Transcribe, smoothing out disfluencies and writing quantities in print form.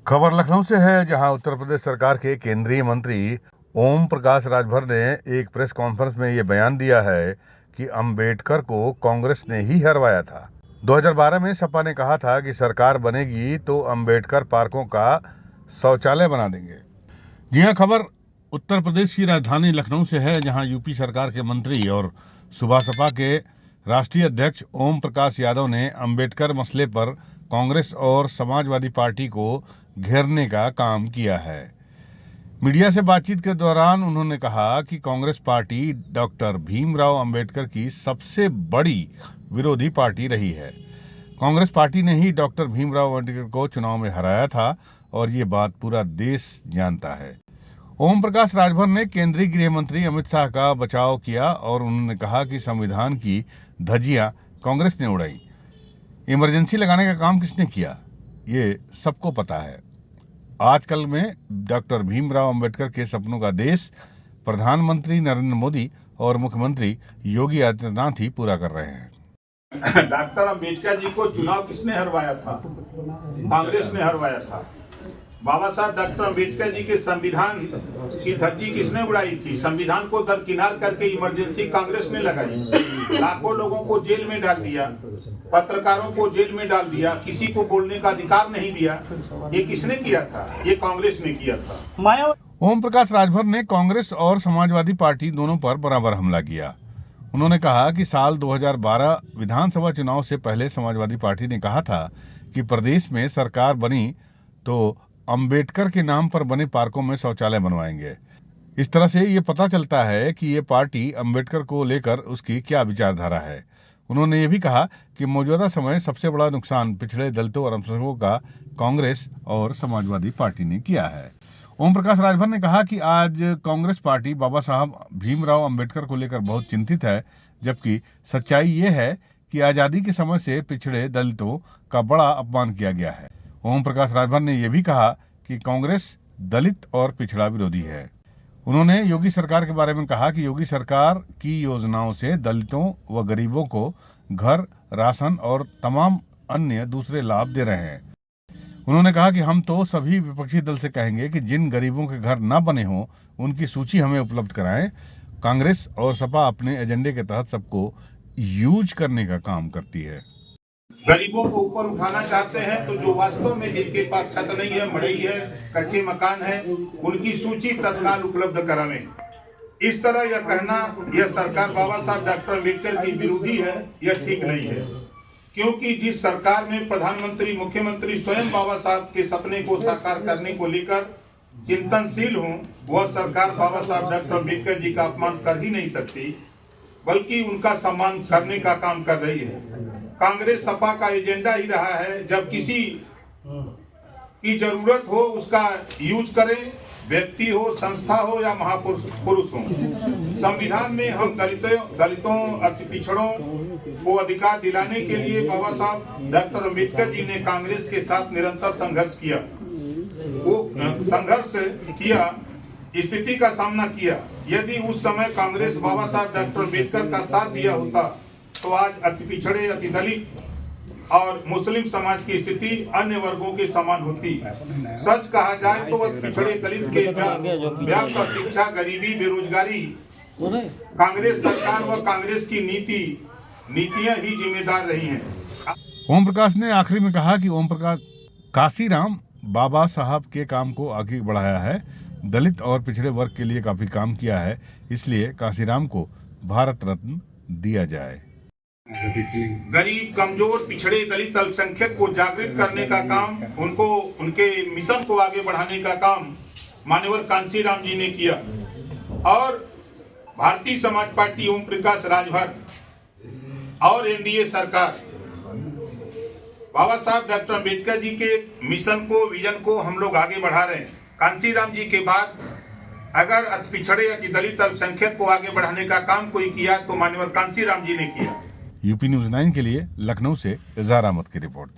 खबर लखनऊ से है, जहां उत्तर प्रदेश सरकार के केंद्रीय मंत्री ओम प्रकाश राजभर ने एक प्रेस कॉन्फ्रेंस में ये बयान दिया है कि अंबेडकर को कांग्रेस ने ही हरवाया था। 2012 में सपा ने कहा था कि सरकार बनेगी तो अंबेडकर पार्कों का शौचालय बना देंगे। जी हां, खबर उत्तर प्रदेश की राजधानी लखनऊ से है, जहां यूपी सरकार के मंत्री और सुबह सपा के राष्ट्रीय अध्यक्ष ओम प्रकाश यादव ने अंबेडकर मसले पर कांग्रेस और समाजवादी पार्टी को घेरने का काम किया है। मीडिया से बातचीत के दौरान उन्होंने कहा कि कांग्रेस पार्टी डॉक्टर भीमराव अंबेडकर की सबसे बड़ी विरोधी पार्टी रही है। कांग्रेस पार्टी ने ही डॉक्टर भीमराव अंबेडकर को चुनाव में हराया था और ये बात पूरा देश जानता है। ओम प्रकाश राजभर ने केंद्रीय गृह मंत्री अमित शाह का बचाव किया और उन्होंने कहा कि संविधान की धज्जियां कांग्रेस ने उड़ाई। इमरजेंसी लगाने का काम किसने किया, ये सबको पता है। आजकल में डॉक्टर भीमराव अंबेडकर के सपनों का देश प्रधानमंत्री नरेंद्र मोदी और मुख्यमंत्री योगी आदित्यनाथ ही पूरा कर रहे हैं। डॉक्टर अंबेडकर जी को चुनाव किसने हरवाया था? कांग्रेस ने हरवाया था। बाबा साहब डॉक्टर अंबेडकर जी के संविधान की धज्जी किसने उड़ाई थी? संविधान को दरकिनार करके इमरजेंसी कांग्रेस ने लगाई। लाखों लोगों को जेल में डाल दिया, पत्रकारों को जेल में डाल दिया, किसी को बोलने का अधिकार नहीं दिया। ये किसने किया था? ये कांग्रेस ने किया था। ओम प्रकाश राजभर ने कांग्रेस और समाजवादी पार्टी दोनों पर बराबर हमला किया। उन्होंने कहा कि साल 2012 विधानसभा चुनाव से पहले समाजवादी पार्टी ने कहा था कि प्रदेश में सरकार बनी तो अंबेडकर के नाम पर बने पार्कों में शौचालय बनवाएंगे। इस तरह से ये पता चलता है कि ये पार्टी अंबेडकर को लेकर उसकी क्या विचारधारा है। उन्होंने ये भी कहा कि मौजूदा समय सबसे बड़ा नुकसान पिछड़े दलितों और अल्पसंख्यकों का कांग्रेस और समाजवादी पार्टी ने किया है। ओम प्रकाश राजभर ने कहा कि आज कांग्रेस पार्टी बाबा साहब भीमराव अंबेडकर को लेकर बहुत चिंतित है, जबकि सच्चाई ये है कि आजादी के समय से पिछड़े दलितों का बड़ा अपमान किया गया है। ओम प्रकाश राजभर ने यह भी कहा कि कांग्रेस दलित और पिछड़ा विरोधी है। उन्होंने योगी सरकार के बारे में कहा कि योगी सरकार की योजनाओं से दलितों व गरीबों को घर, राशन और तमाम अन्य दूसरे लाभ दे रहे हैं। उन्होंने कहा कि हम तो सभी विपक्षी दल से कहेंगे कि जिन गरीबों के घर न बने हों उनकी सूची हमें उपलब्ध कराएं। कांग्रेस और सपा अपने एजेंडे के तहत सबको यूज करने का काम करती है। गरीबों को ऊपर उठाना चाहते हैं तो जो वास्तव में जिनके पास छत नहीं है, मड़ई है, कच्चे मकान है, उनकी सूची तत्काल उपलब्ध करावें। इस तरह यह कहना यह सरकार बाबा साहब डॉक्टर अम्बेडकर की विरोधी है, यह ठीक नहीं है। क्योंकि जिस सरकार में प्रधानमंत्री, मुख्यमंत्री स्वयं बाबा साहब के सपने को साकार करने को लेकर चिंतनशील हों, वह सरकार बाबा साहब डॉक्टर अम्बेडकर जी का अपमान कर ही नहीं सकती, बल्कि उनका सम्मान करने का काम कर रही है। कांग्रेस सपा का एजेंडा ही रहा है, जब किसी की जरूरत हो उसका यूज करें, व्यक्ति हो, संस्था हो या महापुरुष हो। संविधान में हम दलितों अति पिछड़ों को अधिकार दिलाने के लिए बाबा साहब डॉक्टर अम्बेडकर जी ने कांग्रेस के साथ निरंतर संघर्ष किया। वो संघर्ष किया, स्थिति का सामना किया। यदि उस समय कांग्रेस बाबा साहब डॉक्टर अम्बेडकर का साथ दिया होता तो आज अति पिछड़े, अति दलित और मुस्लिम समाज की स्थिति अन्य वर्गों के समान होती। सच कहा जाए तो अति पिछड़े दलित के व्याप्त शिक्षा, गरीबी, बेरोजगारी कांग्रेस सरकार व कांग्रेस की नीतियां ही जिम्मेदार रही हैं। ओम प्रकाश ने आखिरी में कहा कि ओम प्रकाश काशीराम बाबा साहब के काम को आगे बढ़ाया है, दलित और पिछड़े वर्ग के लिए काफी काम किया है, इसलिए काशीराम को भारत रत्न दिया जाए। गरीब, कमजोर, पिछड़े, दलित, अल्पसंख्यक को जागृत करने का काम, उनको उनके मिशन को आगे बढ़ाने का काम मान्यवर कांशीराम जी ने किया। और भारतीय समाज पार्टी, ओम प्रकाश राजभर और एनडीए सरकार बाबा साहब डॉक्टर अम्बेडकर जी के मिशन को, विजन को हम लोग आगे बढ़ा रहे हैं। कांशीराम जी के बाद अगर अति पिछड़े, अति दलित, अल्पसंख्यक को आगे बढ़ाने का काम कोई किया तो मान्यवर कांशीराम जी ने किया। यूपी न्यूज़ 9 के लिए लखनऊ से इज़हार अहमद की रिपोर्ट।